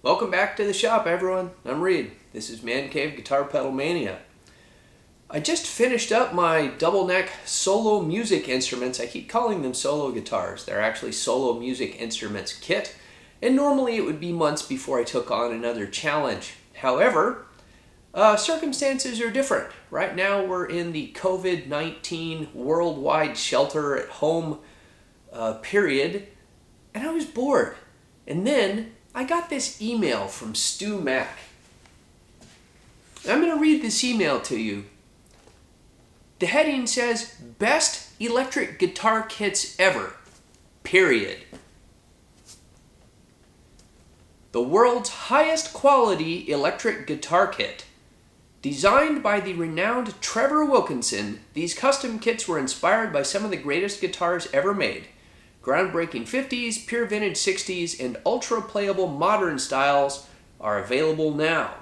Welcome back to the shop, everyone. I'm Reed. This is Man Cave Guitar Pedal Mania. I just finished up my double neck solo music instruments. I keep calling them solo guitars. They're actually solo music instruments kit, and normally it would be months before I took on another challenge. However, circumstances are different. Right now we're in the COVID-19 worldwide shelter at home period, and I was bored. And then I got this email from StewMac. I'm going to read this email to you. The heading says, Best Electric Guitar Kits Ever, period. The world's highest quality electric guitar kit. Designed by the renowned Trevor Wilkinson, these custom kits were inspired by some of the greatest guitars ever made. Groundbreaking 50s, pure vintage 60s, and ultra-playable modern styles are available now.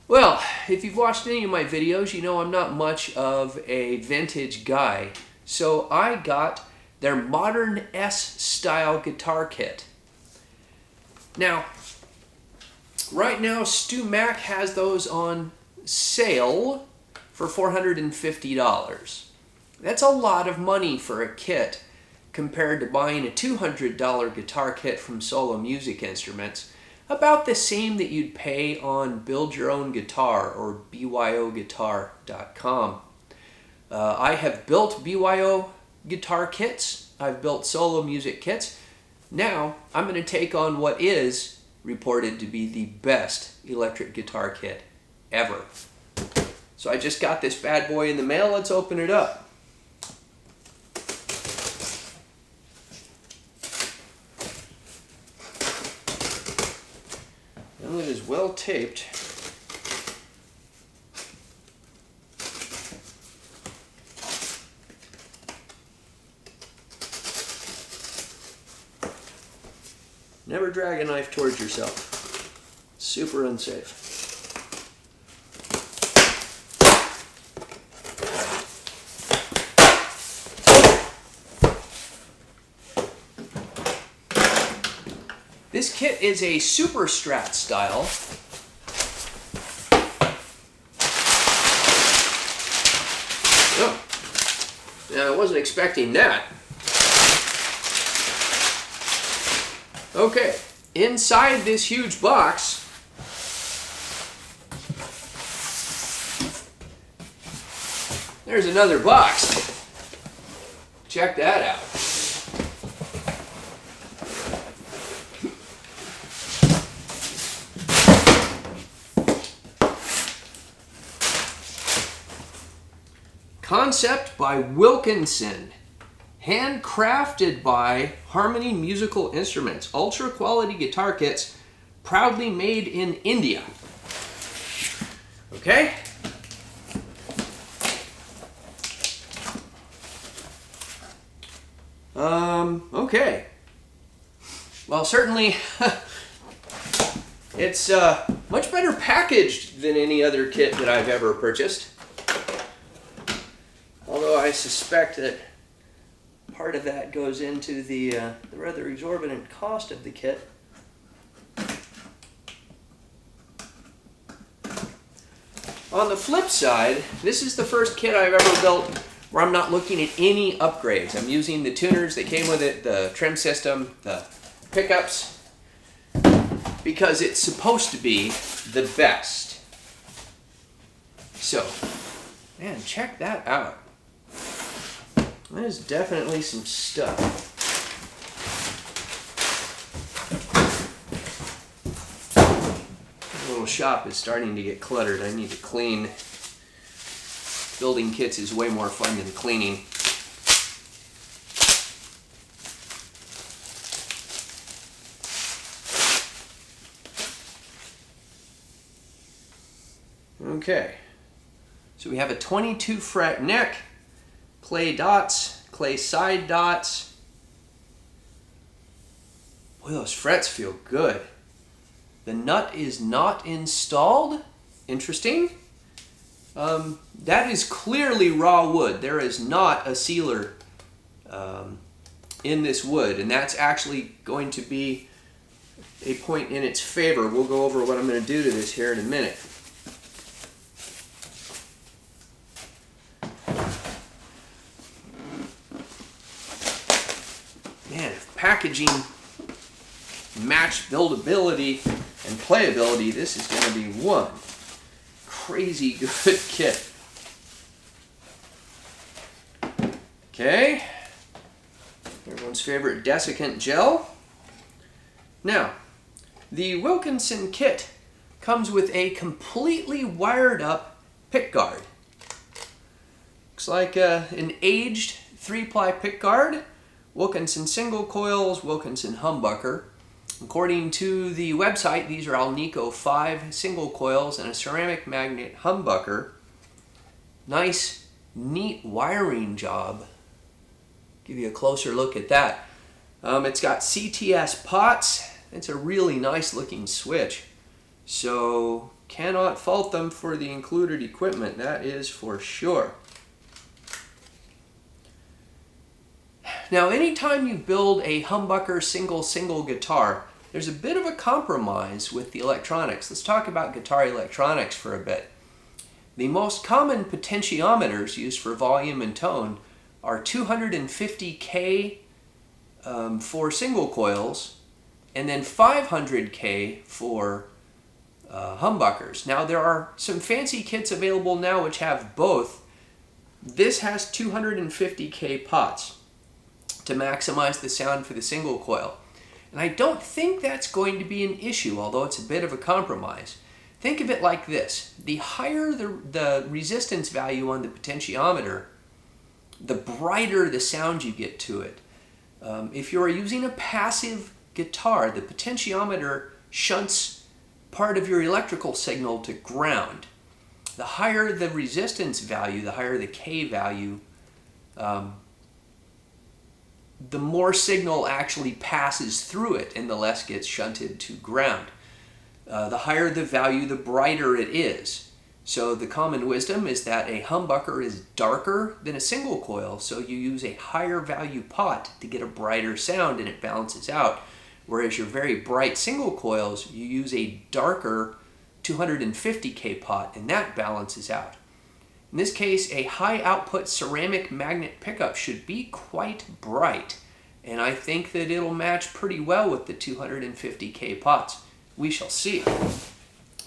Well, if you've watched any of my videos, you know I'm not much of a vintage guy. So I got their Modern-S style guitar kit. Now, right now StewMac has those on sale for $450. That's a lot of money for a kit compared to buying a $200 guitar kit from Solo Music Instruments, about the same that you'd pay on Build Your Own Guitar or byoguitar.com. I have built BYO guitar kits, I've built solo music kits. Now I'm going to take on what is reported to be the best electric guitar kit ever. So I just got this bad boy in the mail. Let's open it up. Well, it is well taped. Never drag a knife towards yourself. Super unsafe. This kit is a Super Strat style. Oh, now I wasn't expecting that. Okay, inside this huge box, there's another box. Check that out. Concept by Wilkinson. Handcrafted by Harmony Musical Instruments. Ultra quality guitar kits proudly made in India. Okay? Okay. Well, certainly it's much better packaged than any other kit that I've ever purchased. Although I suspect that part of that goes into the rather exorbitant cost of the kit. On the flip side, this is the first kit I've ever built where I'm not looking at any upgrades. I'm using the tuners that came with it, the trim system, the pickups, because it's supposed to be the best. So, man, check that out. That is definitely some stuff. The little shop is starting to get cluttered. I need to clean. Building kits is way more fun than cleaning. Okay. So we have a 22 fret neck. Clay dots, clay side dots. Boy, those frets feel good. The nut is not installed. Interesting. That is clearly raw wood. There is not a sealer in this wood, and that's actually going to be a point in its favor. We'll go over what I'm going to do to this here in a minute. Man, if packaging matched buildability and playability, this is going to be one crazy good kit. Okay, everyone's favorite desiccant gel. Now, the Wilkinson kit comes with a completely wired up pickguard. Looks like an aged 3-ply pickguard, Wilkinson single coils, Wilkinson humbucker. According to the website, these are Alnico 5 single coils and a ceramic magnet humbucker. Nice, neat wiring job. Give you a closer look at that. It's got CTS pots. It's a really nice looking switch. So cannot fault them for the included equipment, that is for sure. Now anytime you build a humbucker single guitar, there's a bit of a compromise with the electronics. Let's talk about guitar electronics for a bit. The most common potentiometers used for volume and tone are 250K for single coils, and then 500K for humbuckers. Now there are some fancy kits available now which have both. This has 250K pots to maximize the sound for the single coil. And I don't think that's going to be an issue, although it's a bit of a compromise. Think of it like this. The higher the resistance value on the potentiometer, the brighter the sound you get to it. If you're using a passive guitar, the potentiometer shunts part of your electrical signal to ground. The higher the resistance value, the higher the K value, the more signal actually passes through it and the less gets shunted to ground. The higher the value, the brighter it is. So the common wisdom is that a humbucker is darker than a single coil, so you use a higher value pot to get a brighter sound and it balances out. Whereas your very bright single coils, you use a darker 250K pot and that balances out. In this case, a high output ceramic magnet pickup should be quite bright, and I think that it'll match pretty well with the 250K pots. We shall see.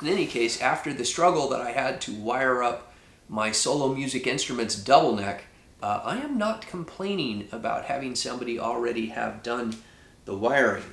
In any case, after the struggle that I had to wire up my solo music instruments double neck, I am not complaining about having somebody already have done the wiring.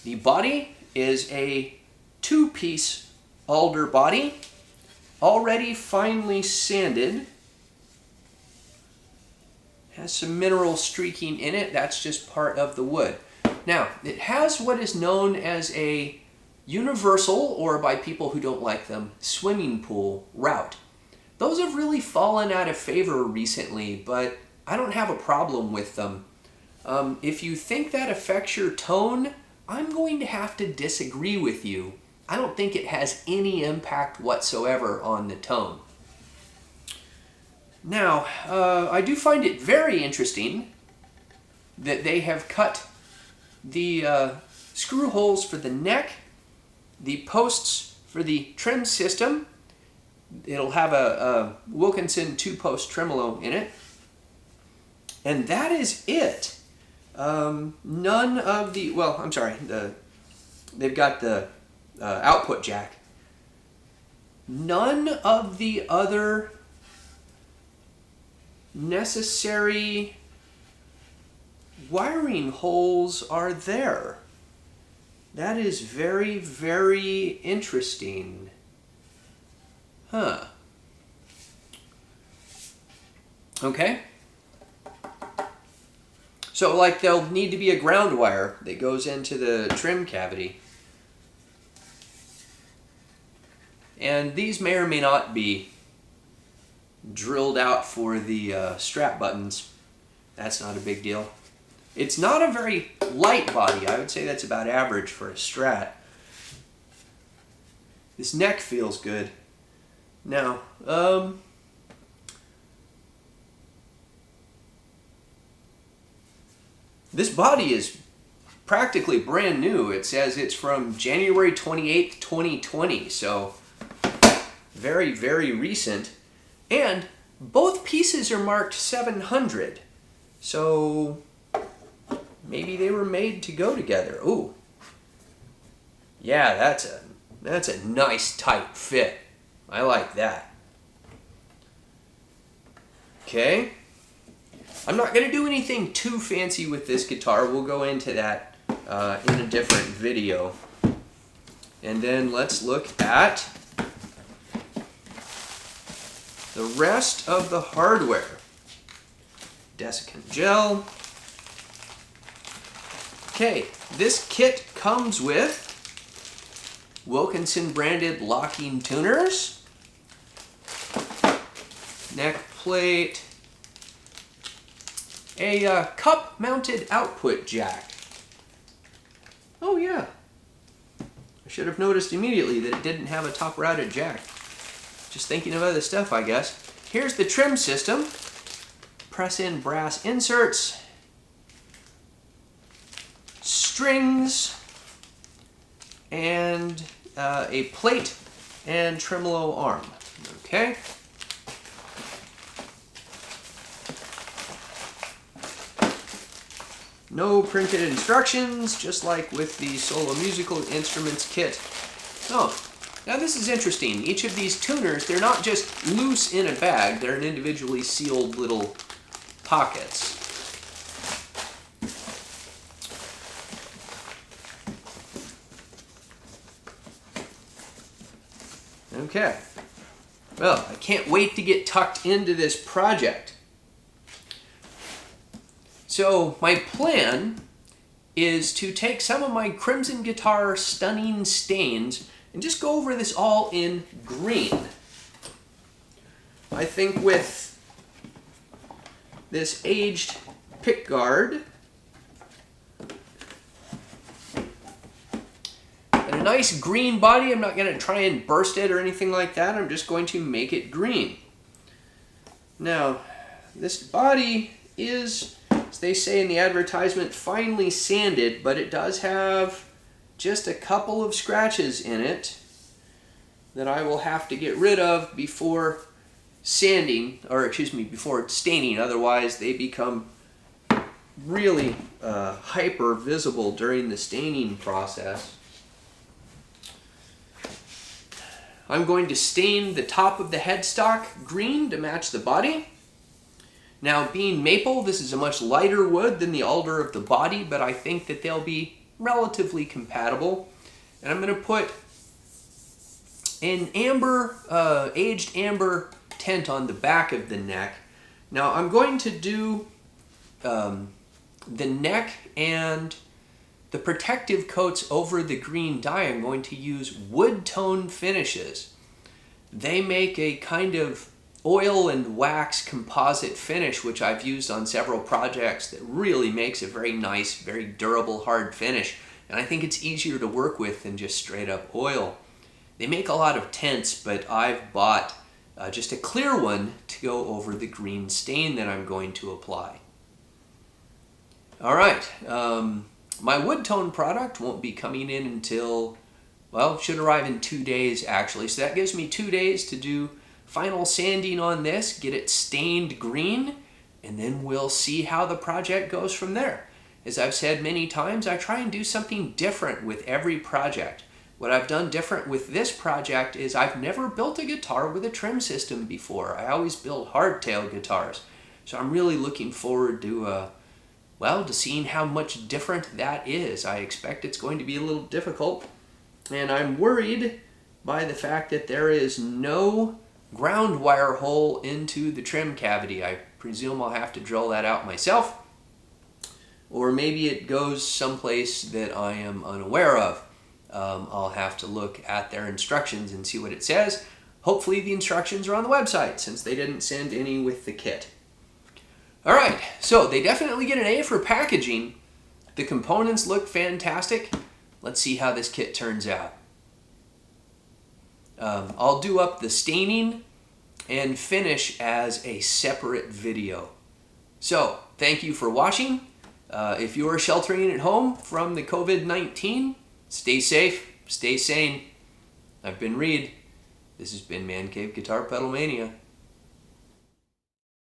The body is a 2-piece alder body, already finely sanded. Has some mineral streaking in it, that's just part of the wood. Now, it has what is known as a universal, or by people who don't like them, swimming pool route. Those have really fallen out of favor recently, but I don't have a problem with them. If you think that affects your tone, I'm going to have to disagree with you. I don't think it has any impact whatsoever on the tone. Now, I do find it very interesting that they have cut the screw holes for the neck, the posts for the trim system. It'll have a Wilkinson 2-post tremolo in it. And that is it. None of the, well, I'm sorry, they've got the output jack. None of the other necessary wiring holes are there. That is very, very interesting. Huh. Okay. So, like, there'll need to be a ground wire that goes into the trim cavity. And these may or may not be drilled out for the strap buttons. That's not a big deal. It's not a very light body. I would say that's about average for a Strat. This neck feels good. Now, This body is practically brand new. It says it's from January 28th, 2020, so very, very recent. And both pieces are marked 700, so maybe they were made to go together. Ooh, yeah, that's a nice tight fit. I like that. Okay, I'm not going to do anything too fancy with this guitar. We'll go into that in a different video. And then let's look at the rest of the hardware. Desiccant gel. Okay, this kit comes with Wilkinson branded locking tuners, neck plate, a cup mounted output jack. Oh yeah, I should have noticed immediately that it didn't have a top routed jack. Just thinking of other stuff, I guess. Here's the trim system. Press in brass inserts, strings, and a plate and tremolo arm. Okay. No printed instructions, just like with the solo musical instruments kit. Oh, now this is interesting. Each of these tuners, they're not just loose in a bag, they're in individually sealed little pockets. Okay, well, I can't wait to get tucked into this project. So my plan is to take some of my Crimson Guitar stunning stains and just go over this all in green. I think with this aged pickguard and a nice green body, I'm not going to try and burst it or anything like that. I'm just going to make it green. Now, this body is, as they say in the advertisement, finely sanded, but it does have just a couple of scratches in it that I will have to get rid of before sanding, or excuse me, before staining. Otherwise they become really hyper visible during the staining process. I'm going to stain the top of the headstock green to match the body. Now, being maple, this is a much lighter wood than the alder of the body, but I think that they'll be relatively compatible. And I'm going to put an amber, aged amber tint on the back of the neck. Now, I'm going to do the neck and the protective coats over the green dye. I'm going to use wood tone finishes. They make a kind of oil and wax composite finish, which I've used on several projects, that really makes a very nice, very durable, hard finish. And I think it's easier to work with than just straight up oil. They make a lot of tints, but I've bought just a clear one to go over the green stain that I'm going to apply. All right, my wood tone product won't be coming in until, well, should arrive in 2 days actually. So that gives me 2 days to do final sanding on this, get it stained green, and then we'll see how the project goes from there. As I've said many times, I try and do something different with every project. What I've done different with this project is I've never built a guitar with a trim system before. I always build hardtail guitars. So I'm really looking forward to, well, to seeing how much different that is. I expect it's going to be a little difficult, and I'm worried by the fact that there is no ground wire hole into the trim cavity. I presume I'll have to drill that out myself, or maybe it goes someplace that I am unaware of. I'll have to look at their instructions and see what it says. Hopefully the instructions are on the website, since they didn't send any with the kit. Alright, so they definitely get an A for packaging. The components look fantastic. Let's see how this kit turns out. I'll do up the staining and finish as a separate video. So, thank you for watching. If you are sheltering at home from the COVID-19, stay safe, stay sane. I've been Reed. This has been Man Cave Guitar Pedal Mania.